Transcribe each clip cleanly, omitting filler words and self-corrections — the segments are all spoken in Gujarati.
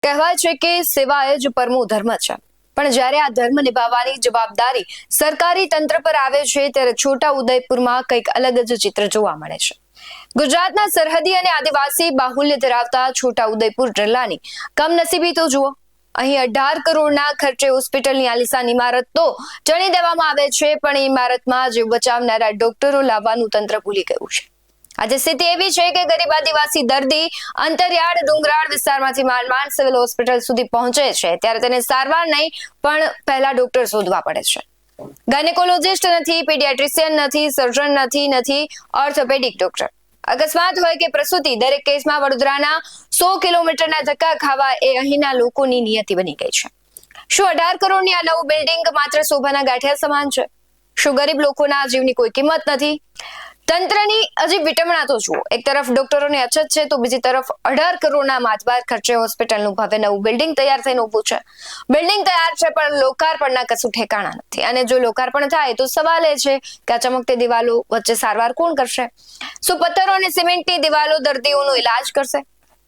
કહેવાય છે કે સેવા એ જ પરમો ધર્મ છે, પણ જ્યારે આ ધર્મ નિભાવવાની જવાબદારી સરકારી તંત્ર પર આવે છે ત્યારે છોટા ઉદેપુરમાં કંઈક અલગ જ ચિત્ર જોવા મળે છે. ગુજરાતના સરહદી અને આદિવાસી બાહુલ્ય ધરાવતા છોટા ઉદેપુર જિલ્લાની કમનસીબી તો જુઓ. અહીં 18 કરોડના ખર્ચે હોસ્પિટલની આલિશાન ઇમારત તો ચણી દેવામાં આવે છે, પણ ઇમારતમાં જીવ બચાવનારા ડોક્ટરો લાવવાનું તંત્ર ભૂલી ગયું છે. આજે સ્થિતિ એવી છે કે ગરીબ આદિવાસી દર્દી અંતરિયાળ ડુંગરાળ વિસ્તારમાંથી માંડ સિવિલ હોસ્પિટલ સુધી પહોંચે છે ત્યારે તેને સારવાર નહીં પણ પહેલા ડોક્ટર શોધવા પડે છે. ગાયનેકોલોજિસ્ટ નથી, પીડિયાટ્રિશિયન નથી, સર્જન નથી ઓર્થોપેડિક ડોક્ટર. અકસ્માત હોય કે પ્રસૂતિ, દરેક કેસમાં વડોદરાના 100 કિલોમીટરના ધક્કા ખાવા એ અહીંના લોકોની નિયતિ બની ગઈ છે. શું 18 કરોડની આ નવું બિલ્ડિંગ માત્ર શોભાના ગાંઠિયા સમાન છે? શું ગરીબ લોકોના જીવની કોઈ કિંમત નથી? તંત્રની હજી વિટમણા તો જુઓ. એક તરફ ડોક્ટરોની અછત છે તો બીજી તરફ 18 કરોડના માતબાર ખર્ચે હોસ્પિટલનું ભવ્ય નવું બિલ્ડિંગ તૈયાર થઈને ઊભું છે. બિલ્ડિંગ તૈયાર છે પણ લોકાર્પણના કશું ઠેકાણા નથી. અને જો લોકાર્પણ થાય તો સવાલ એ છે કે આ ચમકતી દિવાલો વચ્ચે સારવાર કોણ કરશે? શું પથ્થરો અને સિમેન્ટની દિવાલો દર્દીઓનો ઇલાજ કરશે?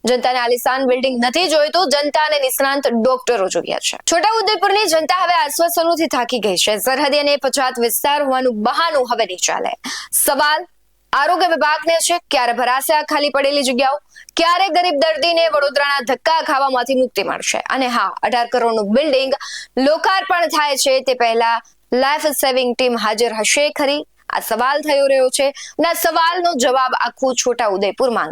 જનતાને આલિશાન બિલ્ડિંગ નથી જોઈતું, જનતા અને નિષ્ણાંત ડોક્ટરો જોઈએ છે. છોટાઉદેપુરની જનતા હવે આશ્વાસનોથી થાકી ગઈ છે. સરહદી અને પછાત વિસ્તાર હોવાનું બહાનું હવે નહીં ચાલે. સવાલ આરોગ્ય વિભાગને છે, ક્યારે ભરાશે આ ખાલી પડેલી જગ્યાઓ? ક્યારે ગરીબ દર્દીને વડોદરાના ધક્કા ખાવામાંથી મુક્તિ મળશે? અને હા, 18 કરોડનું બિલ્ડિંગ લોકાર્પણ થાય છે તે પહેલા લાઈફ સેવિંગ ટીમ હાજર હશે ખરી? આ સવાલ થયો રહ્યો છે અને આ સવાલનો જવાબ આખું છોટાઉદેપુર માંગે